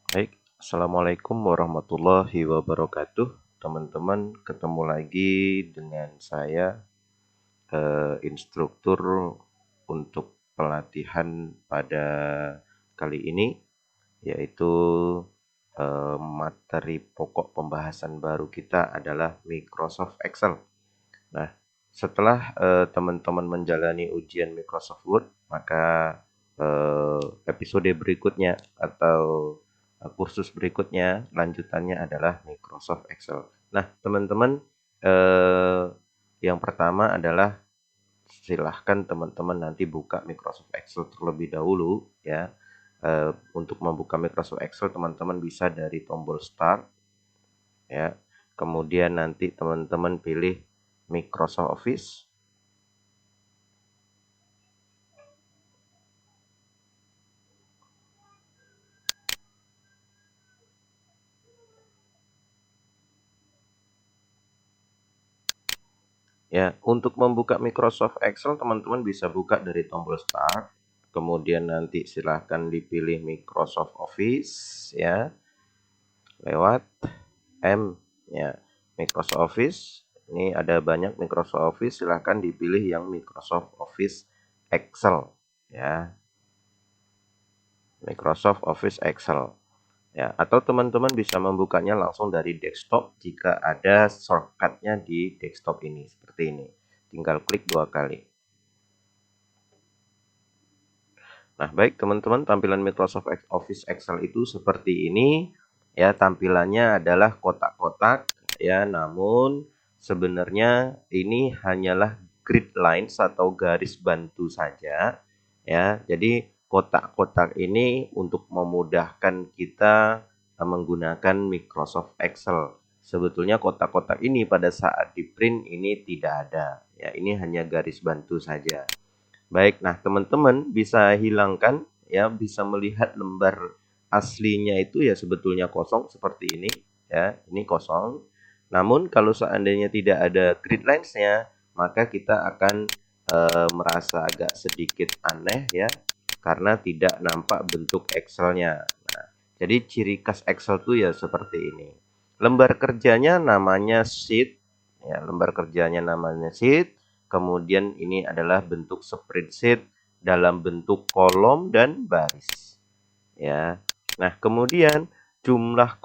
Baik, Assalamualaikum warahmatullahi wabarakatuh. Teman-teman, ketemu lagi dengan saya, instruktur untuk pelatihan pada kali ini, yaitu materi pokok pembahasan baru kita adalah Microsoft Excel. Nah, setelah teman-teman menjalani ujian Microsoft Word, maka episode berikutnya atau kursus berikutnya lanjutannya adalah Microsoft Excel. Nah, teman-teman, eh, yang pertama adalah silahkan teman-teman nanti buka Microsoft Excel terlebih dahulu ya. Untuk membuka Microsoft Excel teman-teman bisa dari tombol Start ya. Kemudian nanti teman-teman pilih Microsoft Office. Ya, untuk membuka Microsoft Excel teman-teman bisa buka dari tombol Start. Kemudian nanti silahkan dipilih Microsoft Office ya, lewat M ya. Microsoft Office. Ini ada banyak Microsoft Office, silahkan dipilih yang Microsoft Office Excel ya. Microsoft Office Excel. Ya, atau teman-teman bisa membukanya langsung dari desktop jika ada shortcutnya di desktop ini seperti ini. Tinggal klik 2 kali. Nah, baik teman-teman, tampilan Microsoft Office Excel itu seperti ini. Ya, tampilannya adalah kotak-kotak ya, namun sebenarnya ini hanyalah grid lines atau garis bantu saja ya. Jadi kotak-kotak ini untuk memudahkan kita menggunakan Microsoft Excel. Sebetulnya kotak-kotak ini pada saat di print ini tidak ada ya, ini hanya garis bantu saja. Baik, nah teman-teman bisa hilangkan ya, bisa melihat lembar aslinya itu ya sebetulnya kosong seperti ini ya, ini kosong. Namun kalau seandainya tidak ada grid lines-nya, maka kita akan merasa agak sedikit aneh ya, karena tidak nampak bentuk Excel-nya. Nah, jadi ciri khas Excel itu ya seperti ini. Lembar kerjanya namanya sheet ya, lembar kerjanya namanya sheet. Kemudian ini adalah bentuk spreadsheet dalam bentuk kolom dan baris. Ya. Nah, kemudian jumlah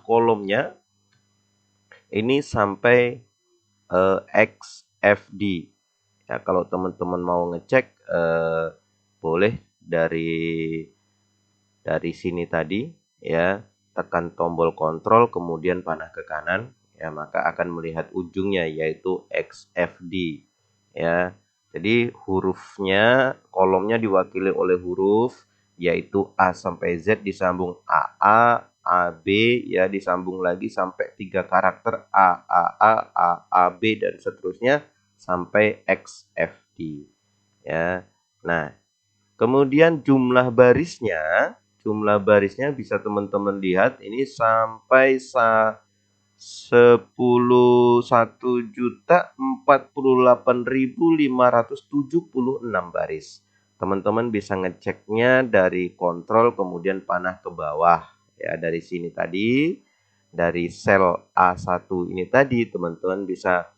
kolomnya ini sampai XFD. Ya, kalau teman-teman mau ngecek boleh dari sini tadi ya, tekan tombol kontrol kemudian panah ke kanan ya, maka akan melihat ujungnya yaitu XFD ya. Jadi hurufnya, kolomnya diwakili oleh huruf yaitu A sampai Z disambung AA, AB ya, disambung lagi sampai 3 karakter A, B dan seterusnya sampai XFD ya. Nah, kemudian jumlah barisnya bisa teman-teman lihat ini sampai 11.048.576 baris. Teman-teman bisa ngeceknya dari kontrol kemudian panah ke bawah ya, dari sini tadi, dari sel A1 ini tadi teman-teman bisa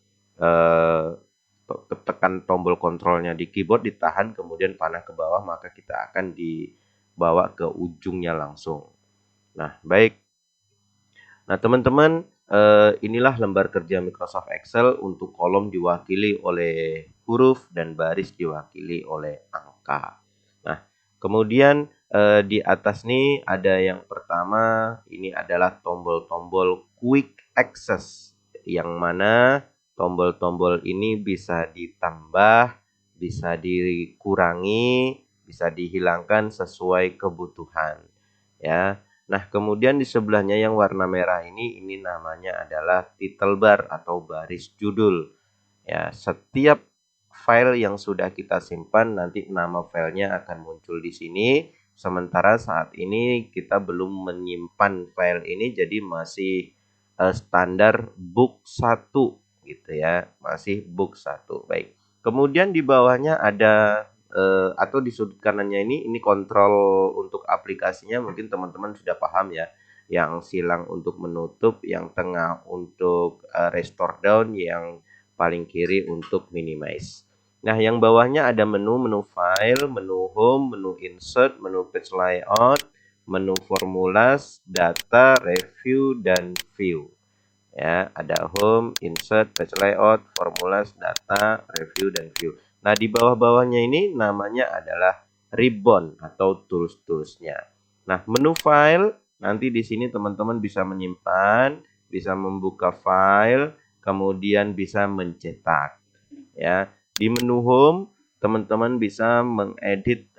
tekan tombol kontrolnya di keyboard, ditahan kemudian panah ke bawah, maka kita akan dibawa ke ujungnya langsung. Nah, baik. Nah, teman-teman, inilah lembar kerja Microsoft Excel. Untuk kolom diwakili oleh huruf dan baris diwakili oleh angka. Nah, kemudian di atas nih ada yang pertama, ini adalah tombol-tombol Quick Access, yang mana tombol-tombol ini bisa ditambah, bisa dikurangi, bisa dihilangkan sesuai kebutuhan ya. Nah, kemudian di sebelahnya yang warna merah ini namanya adalah title bar atau baris judul. Ya, setiap file yang sudah kita simpan nanti nama filenya akan muncul di sini. Sementara saat ini kita belum menyimpan file ini, jadi masih standar book 1 gitu ya, masih book 1. Baik. Kemudian di bawahnya ada atau di sudut kanannya ini kontrol untuk aplikasinya mungkin teman-teman sudah paham ya. Yang silang untuk menutup, yang tengah untuk restore down, yang paling kiri untuk minimize. Nah, yang bawahnya ada menu file, menu home, menu insert, menu page layout, menu formulas, data, review, dan view. Ya, ada home, insert, page layout, formulas, data, review, dan view. Nah, di bawah-bawahnya ini namanya adalah ribbon atau tools-toolsnya. Nah, menu file, nanti di sini teman-teman bisa menyimpan, bisa membuka file, kemudian bisa mencetak. Ya, di menu home, teman-teman bisa mengedit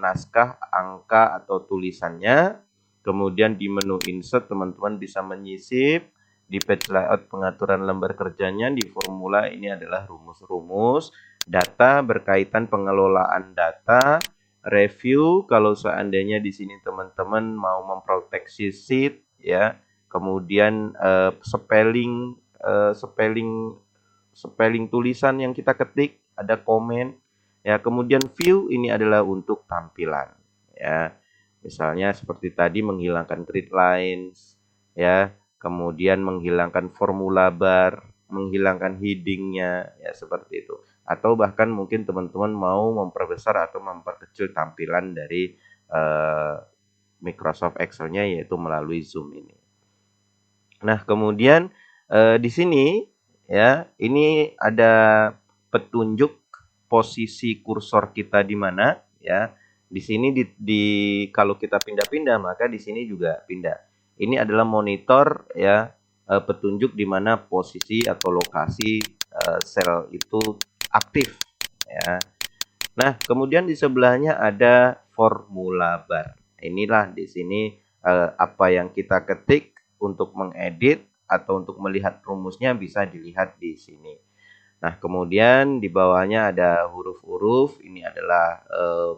naskah, angka, atau tulisannya. Kemudian di menu insert, teman-teman bisa menyisip. Di page layout, pengaturan lembar kerjanya. Di formula, ini adalah rumus-rumus. Data berkaitan pengelolaan data. Review, kalau seandainya di sini teman-teman mau memproteksi sheet, ya. Kemudian spelling tulisan yang kita ketik, ada komen. Ya, kemudian view ini adalah untuk tampilan. Ya, misalnya seperti tadi menghilangkan grid lines, ya, kemudian menghilangkan formula bar, menghilangkan headingnya, ya seperti itu. Atau bahkan mungkin teman-teman mau memperbesar atau memperkecil tampilan dari Microsoft Excel-nya yaitu melalui Zoom ini. Nah, kemudian di sini ya, ini ada petunjuk posisi kursor kita di mana ya. Di sini kalau kita pindah-pindah maka di sini juga pindah. Ini adalah monitor ya, petunjuk di mana posisi atau lokasi sel itu aktif ya. Nah, kemudian di sebelahnya ada formula bar. Inilah di sini apa yang kita ketik untuk mengedit atau untuk melihat rumusnya bisa dilihat di sini. Nah, kemudian di bawahnya ada huruf-huruf. Ini adalah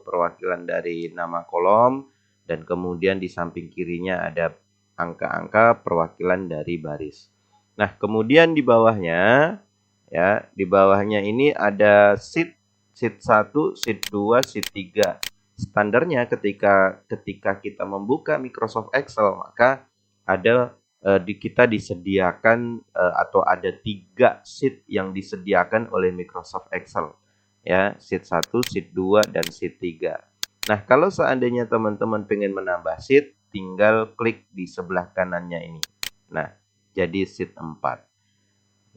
perwakilan dari nama kolom, dan kemudian di samping kirinya ada angka-angka perwakilan dari baris. Nah, kemudian di bawahnya ya, di bawahnya ini ada sheet 1, sheet 2, sheet 3. Standarnya ketika kita membuka Microsoft Excel, maka ada kita disediakan atau ada 3 sheet yang disediakan oleh Microsoft Excel. Ya, sheet 1, sheet 2, dan sheet 3. Nah, kalau seandainya teman-teman pengen menambah sheet, tinggal klik di sebelah kanannya ini. Nah, jadi sheet 4.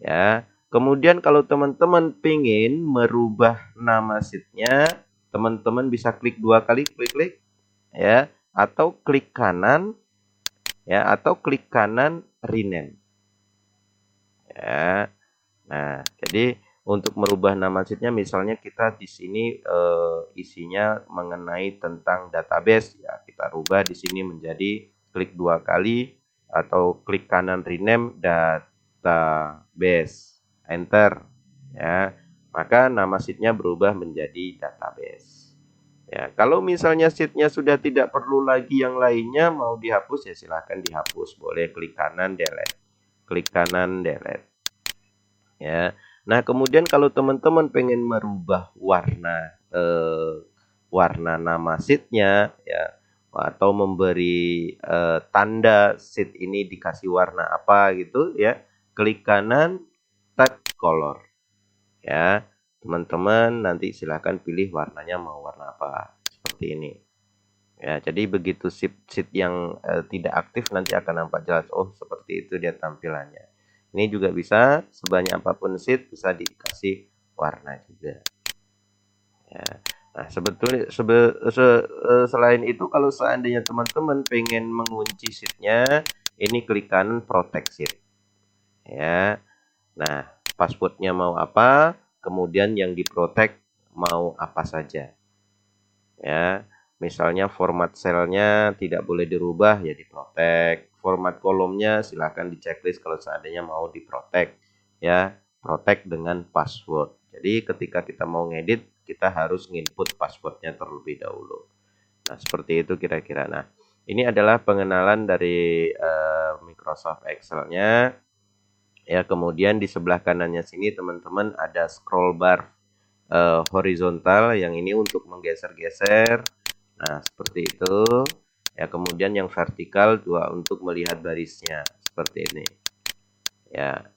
Ya. Kemudian kalau teman-teman pengen merubah nama sheet-nya, teman-teman bisa klik 2 kali, klik ya, atau klik kanan ya, atau klik kanan rename. Ya. Nah, jadi untuk merubah nama sheet-nya misalnya kita di sini isinya mengenai tentang database ya, kita rubah di sini menjadi klik 2 kali atau klik kanan rename database. Enter ya, maka nama sheet-nya berubah menjadi database. Ya, kalau misalnya sheet-nya sudah tidak perlu lagi yang lainnya, mau dihapus ya silahkan dihapus. Boleh klik kanan delete. Klik kanan delete. Ya. Nah, kemudian kalau teman-teman pengen merubah warna nama sheet-nya ya, atau memberi tanda sheet ini dikasih warna apa gitu ya, klik kanan type color. Ya, teman-teman nanti silahkan pilih warnanya mau warna apa, seperti ini. Ya, jadi begitu sheet yang tidak aktif nanti akan nampak jelas. Oh, seperti itu dia tampilannya. Ini juga bisa sebanyak apapun sheet bisa dikasih warna juga. Ya. Nah, sebetulnya selain itu kalau seandainya teman-teman pengen mengunci sheet-nya, ini klik kanan protect sheet. Ya. Nah, password-nya mau apa, kemudian yang diprotek mau apa saja. Ya, misalnya format selnya tidak boleh dirubah ya diprotek. Format kolomnya silahkan di checklist kalau seandainya mau diprotek. Ya, protect dengan password. Jadi ketika kita mau ngedit, kita harus nginput passwordnya terlebih dahulu. Nah, seperti itu kira-kira. Nah, ini adalah pengenalan dari Microsoft Excel-nya. Ya, kemudian di sebelah kanannya sini teman-teman ada scroll bar. horizontal, yang ini untuk menggeser-geser. Nah, seperti itu. Ya, kemudian yang vertikal 2 untuk melihat barisnya, seperti ini. Ya.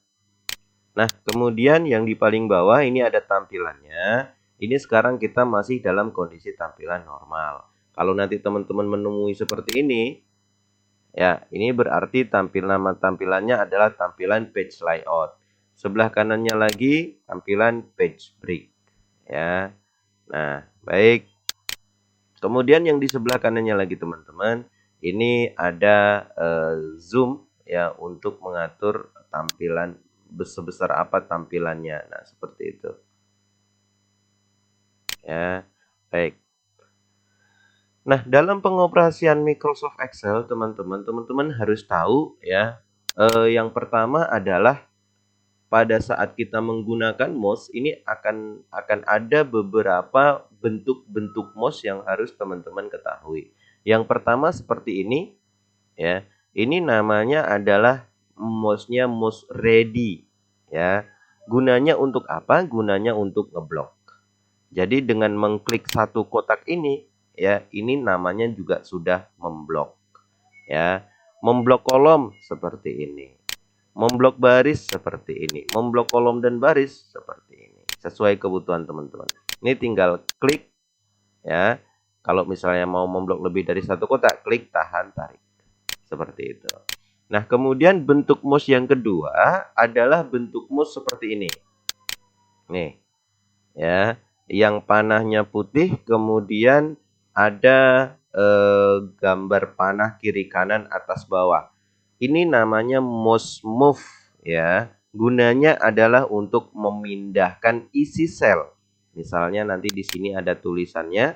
Nah, kemudian yang di paling bawah ini ada tampilannya. Ini sekarang kita masih dalam kondisi tampilan normal. Kalau nanti teman-teman menemui seperti ini, ya, ini berarti nama tampilannya adalah tampilan page layout. Sebelah kanannya lagi tampilan page break. Ya. Nah, baik. Kemudian yang di sebelah kanannya lagi teman-teman, ini ada zoom ya untuk mengatur tampilan sebesar apa tampilannya. Nah, seperti itu. Ya, baik. Nah, dalam pengoperasian Microsoft Excel, teman-teman harus tahu ya. Yang pertama adalah pada saat kita menggunakan mouse ini akan ada beberapa bentuk-bentuk mouse yang harus teman-teman ketahui. Yang pertama seperti ini ya. Ini namanya adalah mouse-nya mouse ready ya. Gunanya untuk apa? Gunanya untuk ngeblok. Jadi dengan mengklik satu kotak ini ya, ini namanya juga sudah memblok ya. Memblok kolom seperti ini. Memblok baris seperti ini. Memblok kolom dan baris seperti ini. Sesuai kebutuhan teman-teman. Ini tinggal klik ya. Kalau misalnya mau memblok lebih dari satu kotak, klik tahan tarik. Seperti itu. Nah, kemudian bentuk mouse yang kedua adalah bentuk mouse seperti ini. Nih. Ya, yang panahnya putih, kemudian ada gambar panah kiri kanan atas bawah. Ini namanya mouse move ya. Gunanya adalah untuk memindahkan isi sel. Misalnya nanti di sini ada tulisannya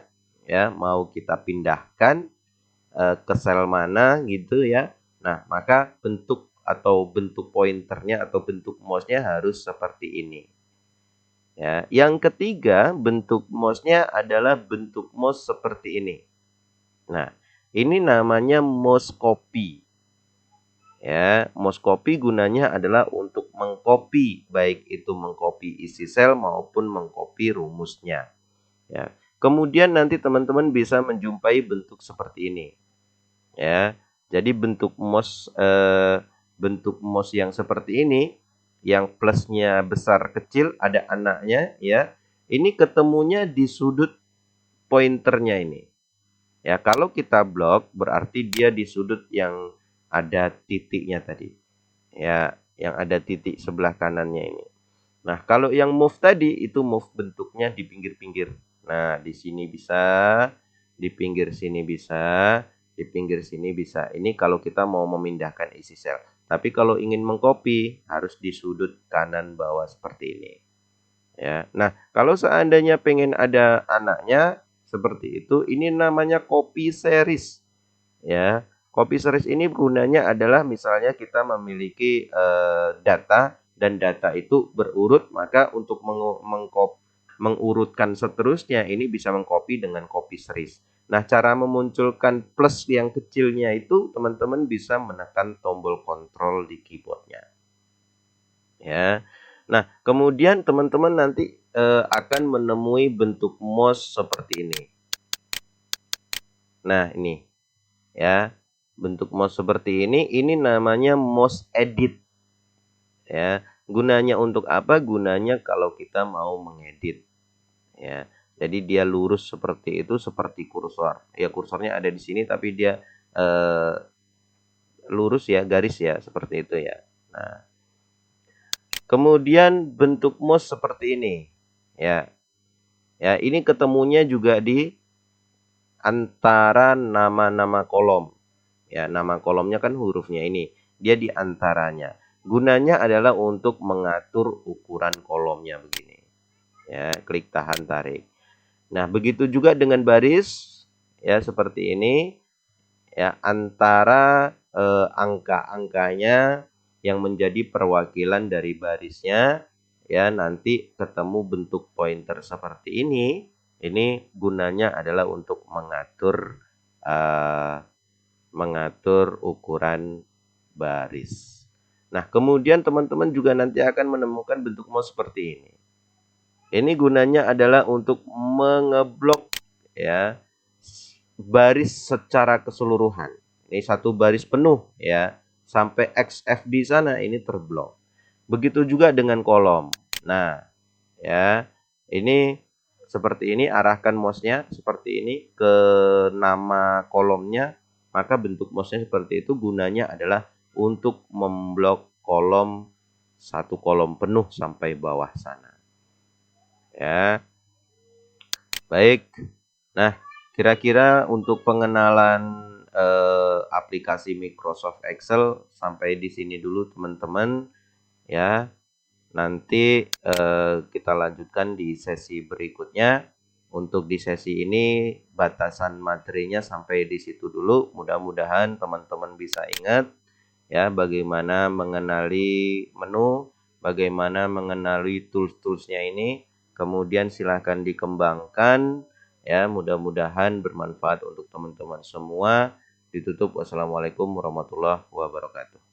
ya, mau kita pindahkan ke sel mana gitu ya. Nah, maka bentuk atau bentuk pointernya atau bentuk mouse-nya harus seperti ini. Ya, yang ketiga bentuk mouse-nya adalah bentuk mouse seperti ini. Nah, ini namanya mouse copy. Ya, mouse copy gunanya adalah untuk mengcopy, baik itu mengcopy isi sel maupun mengcopy rumusnya. Ya. Kemudian nanti teman-teman bisa menjumpai bentuk seperti ini. Ya. Jadi bentuk mouse yang seperti ini, yang plusnya besar kecil ada anaknya ya. Ini ketemunya di sudut pointernya ini. Ya, kalau kita blok berarti dia di sudut yang ada titiknya tadi. Ya, yang ada titik sebelah kanannya ini. Nah, kalau yang move tadi itu move bentuknya di pinggir-pinggir. Nah, di sini bisa, di pinggir sini bisa, di pinggir sini bisa. Ini kalau kita mau memindahkan isi sel. Tapi kalau ingin mengcopy harus di sudut kanan bawah seperti ini. Ya. Nah, kalau seandainya pengen ada anaknya seperti itu, ini namanya copy series. Ya. Copy series ini gunanya adalah misalnya kita memiliki data dan data itu berurut, maka untuk mengurutkan seterusnya ini bisa mengcopy dengan copy series. Nah, cara memunculkan plus yang kecilnya itu teman-teman bisa menekan tombol kontrol di keyboardnya. Ya. Nah, kemudian teman-teman nanti akan menemui bentuk mouse seperti ini. Nah, ini ya. Bentuk mouse seperti ini namanya mouse edit. Ya. Gunanya untuk apa? Gunanya kalau kita mau mengedit. Ya. Jadi dia lurus seperti itu, seperti kursor. Ya, kursornya ada di sini tapi dia lurus ya, garis ya, seperti itu ya. Nah, kemudian bentuk mouse seperti ini. Ya. Ya, ini ketemunya juga di antara nama-nama kolom. Ya, nama kolomnya kan hurufnya ini. Dia di antaranya. Gunanya adalah untuk mengatur ukuran kolomnya begini. Ya, klik tahan tarik. Nah, begitu juga dengan baris ya seperti ini. Ya, antara angka-angkanya yang menjadi perwakilan dari barisnya ya nanti ketemu bentuk pointer seperti ini. Ini gunanya adalah untuk mengatur ukuran baris. Nah, kemudian teman-teman juga nanti akan menemukan bentuk mouse seperti ini. Ini gunanya adalah untuk mengeblok ya baris secara keseluruhan. Ini satu baris penuh ya, sampai XF di sana ini terblok. Begitu juga dengan kolom. Nah, ya. Ini seperti ini, arahkan mouse-nya seperti ini ke nama kolomnya, maka bentuk mouse-nya seperti itu. Gunanya adalah untuk memblok kolom, satu kolom penuh sampai bawah sana. Ya. Baik. Nah, kira-kira untuk pengenalan aplikasi Microsoft Excel sampai di sini dulu teman-teman ya. Nanti kita lanjutkan di sesi berikutnya. Untuk di sesi ini batasan materinya sampai di situ dulu. Mudah-mudahan teman-teman bisa ingat ya bagaimana mengenali menu, bagaimana mengenali tools-toolsnya ini. Kemudian silahkan dikembangkan ya. Mudah-mudahan bermanfaat untuk teman-teman semua. Ditutup. Wassalamualaikum warahmatullahi wabarakatuh.